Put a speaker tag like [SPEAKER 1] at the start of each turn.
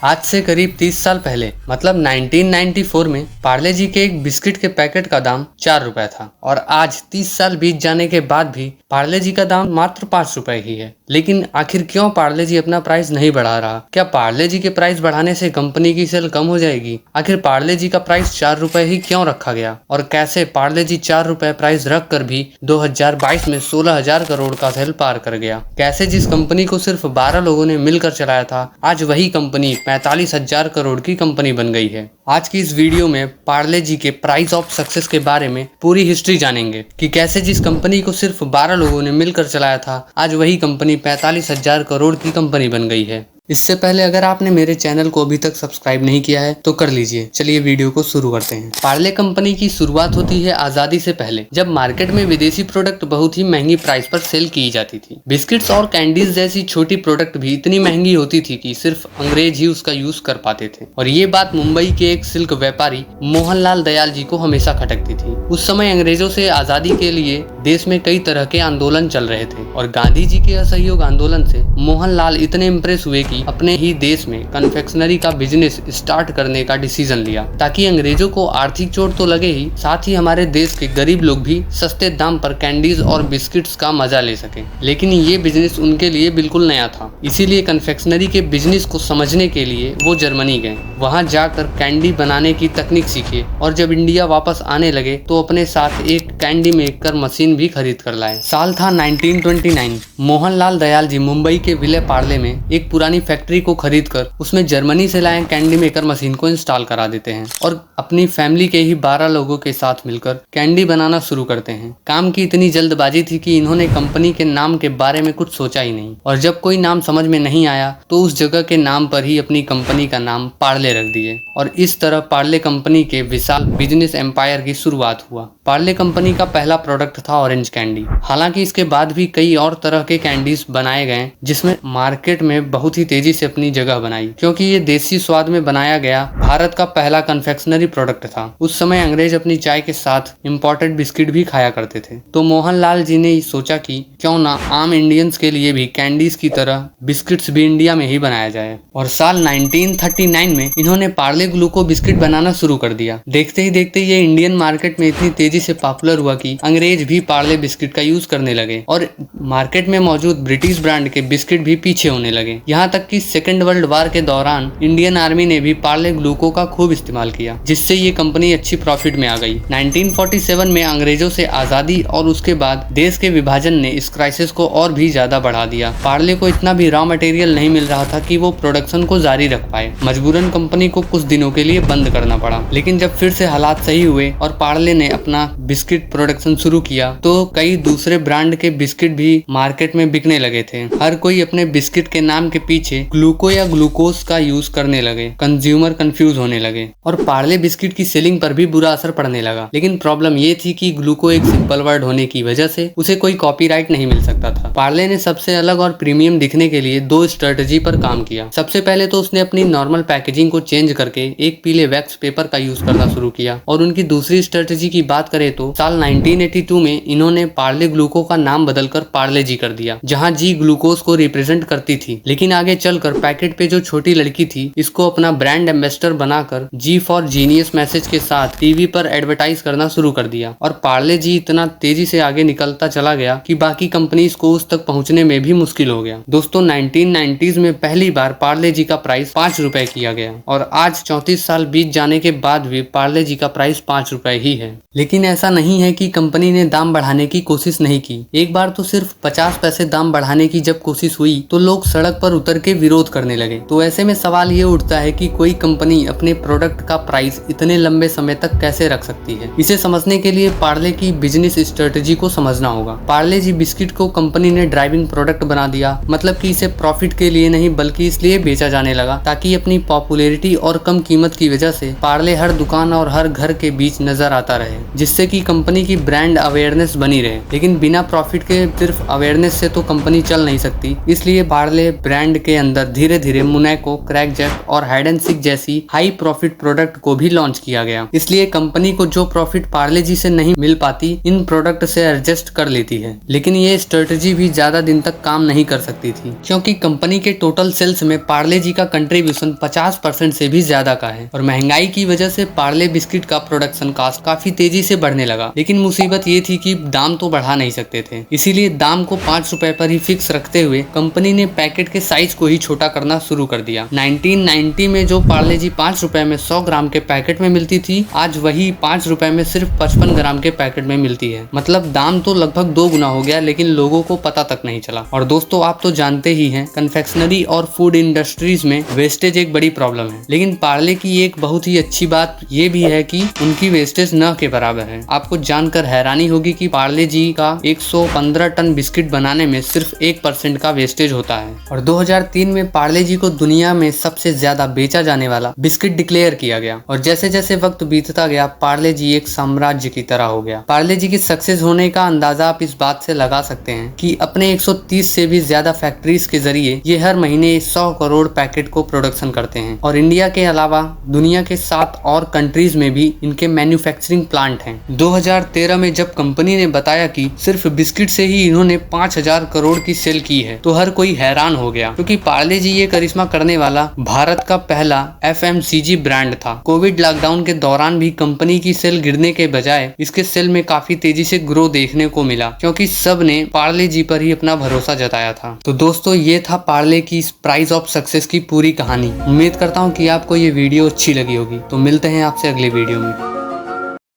[SPEAKER 1] आज से करीब 30 साल पहले मतलब 1994 में पार्ले जी के एक बिस्किट के पैकेट का दाम 4 रुपए था और आज 30 साल बीत जाने के बाद भी पार्ले जी का दाम मात्र 5 रुपए ही है। लेकिन आखिर क्यों पार्ले जी अपना प्राइस नहीं बढ़ा रहा? क्या पार्ले जी के प्राइस बढ़ाने से कंपनी की सेल कम हो जाएगी? आखिर पार्ले जी का प्राइस 4 रुपए ही क्यों रखा गया और कैसे पार्ले जी 4 रुपए प्राइस रख कर भी 2022 में 16,000 करोड़ का सेल पार कर गया? कैसे जिस कंपनी को सिर्फ 12 लोगों ने मिलकर चलाया था आज वही कंपनी 45,000 करोड़ की कंपनी बन गई है। आज की इस वीडियो में पार्ले जी के प्राइस ऑफ सक्सेस के बारे में पूरी हिस्ट्री जानेंगे कि कैसे जिस कंपनी को सिर्फ 12 लोगों ने मिलकर चलाया था आज वही कंपनी 45,000 करोड़ की कंपनी बन गई है। इससे पहले अगर आपने मेरे चैनल को अभी तक सब्सक्राइब नहीं किया है तो कर लीजिए। चलिए वीडियो को शुरू करते हैं। पार्ले कंपनी की शुरुआत होती है आजादी से पहले, जब मार्केट में विदेशी प्रोडक्ट बहुत ही महंगी प्राइस पर सेल की जाती थी। बिस्किट्स और कैंडीज जैसी छोटी प्रोडक्ट भी इतनी महंगी होती थी कि सिर्फ अंग्रेज ही उसका यूज कर पाते थे और ये बात मुंबई के एक सिल्क व्यापारी मोहनलाल दयाल जी को हमेशा खटकती थी। उस समय अंग्रेजों से आजादी के लिए देश में कई तरह के आंदोलन चल रहे थे और गांधी जी के असहयोग आंदोलन से मोहनलाल इतने इम्प्रेस हुए अपने ही देश में कन्फेक्शनरी का बिजनेस स्टार्ट करने का डिसीजन लिया ताकि अंग्रेजों को आर्थिक चोट तो लगे ही, साथ ही हमारे देश के गरीब लोग भी सस्ते दाम पर कैंडीज और बिस्किट्स का मजा ले सके। लेकिन ये बिजनेस उनके लिए बिल्कुल नया था, इसीलिए कन्फेक्शनरी के बिजनेस को समझने के लिए वो जर्मनी गए। वहां जाकर कैंडी बनाने की तकनीक सीखे और जब इंडिया वापस आने लगे तो अपने साथ एक कैंडी मेकर मशीन भी खरीद कर लाए। साल था 1929। मोहनलाल दयाल जी मुंबई के विले पार्ले में एक पुरानी फैक्ट्री को खरीदकर उसमें जर्मनी से लाए कैंडी मेकर मशीन को इंस्टॉल करा देते हैं और अपनी फैमिली के ही 12 लोगों के साथ मिलकर कैंडी बनाना शुरू करते हैं। काम की इतनी जल्दबाजी थी कि इन्होंने कंपनी के नाम के बारे में कुछ सोचा ही नहीं और जब कोई नाम समझ में नहीं आया तो उस जगह के नाम पर ही अपनी कंपनी का नाम पार्ले रख दिए और इस तरह पार्ले कंपनी के विशाल बिजनेस एम्पायर की शुरुआत हुआ। पार्ले कंपनी का पहला प्रोडक्ट था ऑरेंज कैंडी। हालांकि इसके बाद भी कई और तरह के कैंडीज बनाए गए जिसमें मार्केट में बहुत ही तेजी से अपनी जगह बनाई, क्योंकि ये देसी स्वाद में बनाया गया भारत का पहला कन्फेक्शनरी प्रोडक्ट था। उस समय अंग्रेज अपनी चाय के साथ इम्पोर्टेड बिस्किट भी खाया करते थे, तो मोहनलाल जी ने सोचा कि क्यों ना आम इंडियंस के लिए भी कैंडीज की तरह बिस्किट्स भी इंडिया में ही बनाया जाए। और साल 1939 में इन्होंने पार्ले ग्लूको बिस्किट बनाना शुरू कर दिया। देखते ही देखते ये इंडियन मार्केट में इतनी तेजी से पॉपुलर हुआ कि अंग्रेज भी पार्ले बिस्किट का यूज करने लगे और मार्केट में मौजूद ब्रिटिश ब्रांड के बिस्किट भी पीछे होने लगे। यहाँ तक कि सेकेंड वर्ल्ड वार के दौरान इंडियन आर्मी ने भी पार्ले ग्लूको का खूब इस्तेमाल किया, जिससे ये कंपनी अच्छी प्रॉफिट में आ गई। 1947 में अंग्रेजों से आजादी और उसके बाद देश के विभाजन ने इस क्राइसिस को और भी ज्यादा बढ़ा दिया। पार्ले को इतना भी रॉ मटेरियल नहीं मिल रहा था कि वो प्रोडक्शन को जारी रख पाए। मजबूरन कंपनी को कुछ दिनों के लिए बंद करना पड़ा, लेकिन जब फिर से हालात सही हुए और पार्ले ने अपना बिस्किट प्रोडक्शन शुरू किया तो कई दूसरे ब्रांड के बिस्किट भी मार्केट में बिकने लगे थे। हर कोई अपने बिस्किट के नाम के पीछे ग्लूको या ग्लूकोज का यूज करने लगे। कंज्यूमर कंफ्यूज होने लगे और पार्ले बिस्किट की सेलिंग पर भी बुरा असर पड़ने लगा। लेकिन प्रॉब्लम ये थी कि ग्लूको एक सिंपल वर्ड होने की वजह से उसे कोई कॉपीराइट नहीं मिल सकता था। पार्ले ने सबसे अलग और प्रीमियम दिखने के लिए 2 स्ट्रेटजी पर काम किया। सबसे पहले तो उसने अपनी नॉर्मल पैकेजिंग को चेंज करके एक पीले वैक्स पेपर का यूज करना शुरू किया और उनकी दूसरी स्ट्रेटजी की बात करें तो साल 1982 में इन्होंने पार्ले ग्लूको का नाम बदलकर पार्ले जी कर दिया, जहां जी ग्लूकोज को रिप्रेजेंट करती थी। लेकिन आगे चलकर पैकेट पे जो छोटी लड़की थी इसको अपना ब्रांड एम्बेसडर बनाकर जी फॉर जीनियस मैसेज के साथ टीवी पर एडवर्टाइज करना शुरू कर दिया और पार्ले जी इतना तेजी से आगे निकलता चला गया कि बाकी कंपनीज को उस तक पहुंचने में भी मुश्किल हो गया। दोस्तों 1990s में पहली बार पार्ले जी का प्राइस 5 रुपए किया गया और आज 34 साल बीत जाने के बाद भी पार्ले जी का प्राइस 5 रुपए ही है। लेकिन ऐसा नहीं है कि कंपनी ने दाम बढ़ाने की कोशिश नहीं की। एक बार तो सिर्फ 50 पैसे दाम बढ़ाने की जब कोशिश हुई तो लोग सड़क पर उतर के विरोध करने लगे। तो ऐसे में सवाल ये उठता है कि कोई कंपनी अपने प्रोडक्ट का प्राइस इतने लंबे समय तक कैसे रख सकती है। इसे समझने के लिए पार्ले की बिजनेस स्ट्रेटजी को समझना होगा। पार्ले जी बिस्किट को कंपनी ने ड्राइविंग प्रोडक्ट बना दिया, मतलब कि इसे प्रॉफिट के लिए नहीं बल्कि इसलिए बेचा जाने लगा ताकि अपनी पॉपुलैरिटी और कम कीमत शोहरत की वजह से पार्ले हर दुकान और हर घर के बीच नजर आता रहे, जिससे कि कंपनी की ब्रांड अवेयरनेस बनी रहे। लेकिन बिना प्रॉफिट के सिर्फ अवेयरनेस से तो कंपनी चल नहीं सकती, इसलिए पार्ले ब्रांड के अंदर धीरे धीरे मोनाको, क्रैक जैक और हाइड एंड सीक जैसी हाई प्रॉफिट प्रोडक्ट को भी लॉन्च किया गया। इसलिए कंपनी को जो प्रॉफिट पार्ले जी से नहीं मिल पाती, इन प्रोडक्ट से एडजस्ट कर लेती है। लेकिन ये स्ट्रेटजी भी ज्यादा दिन तक काम नहीं कर सकती थी, क्योंकि कंपनी के टोटल सेल्स में पार्ले जी का कंट्रीब्यूशन 50% से भी ज्यादा का है और महंगाई की वजह से पार्ले बिस्किट का प्रोडक्शन कास्ट काफी तेजी से बढ़ने लगा। लेकिन मुसीबत ये थी कि दाम तो बढ़ा नहीं सकते थे, इसीलिए दाम को 5 रुपए पर ही फिक्स रखते हुए कंपनी ने पैकेट के साइज को ही छोटा करना शुरू कर दिया। 1990 में जो पार्ले जी 5 रुपए में 100 ग्राम के पैकेट में मिलती थी, आज वही 5 रुपए में सिर्फ 55 ग्राम के पैकेट में मिलती है। मतलब दाम तो लगभग 2 गुना हो गया, लेकिन लोगों को पता तक नहीं चला। और दोस्तों, आप तो जानते ही हैं, कन्फेक्शनरी और फूड इंडस्ट्रीज में वेस्टेज एक बड़ी प्रॉब्लम है। लेकिन पार्ले की एक बहुत ही अच्छी बात ये भी है कि उनकी वेस्टेज न के बराबर है। आपको जानकर हैरानी होगी कि पार्ले जी का 115 टन बिस्किट बनाने में सिर्फ 1% का वेस्टेज होता है। और 2003 में पार्ले जी को दुनिया में सबसे ज्यादा बेचा जाने वाला बिस्किट डिक्लेयर किया गया। और जैसे जैसे वक्त बीतता गया, पार्ले जी एक साम्राज्य की तरह हो गया। पार्ले जी की सक्सेस होने का अंदाजा आप इस बात से लगा सकते हैं कि अपने 130 से भी ज्यादा फैक्ट्रीज के जरिए ये हर महीने 100 करोड़ पैकेट को प्रोडक्शन करते हैं। और इंडिया के अलावा दुनिया के 7 और कंट्रीज में भी इनके मैन्युफैक्चरिंग प्लांट हैं। 2013 में जब कंपनी ने बताया कि सिर्फ बिस्किट से ही इन्होंने 5000 करोड़ की सेल की है, तो हर कोई हैरान हो गया, क्योंकि पार्ले जी ये करिश्मा करने वाला भारत का पहला FMCG ब्रांड था। कोविड लॉकडाउन के दौरान भी कंपनी की सेल गिरने के बजाय इसके सेल में काफी तेजी से ग्रो देखने को मिला, क्योंकि सब ने पार्ले जी पर ही अपना भरोसा जताया था। तो दोस्तों, ये था पार्ले की प्राइस ऑफ सक्सेस की पूरी कहानी। उम्मीद करता हूँ कि आपको ये वीडियो अच्छी लगी होगी। तो मिलते हैं आपसे अगले वीडियो में।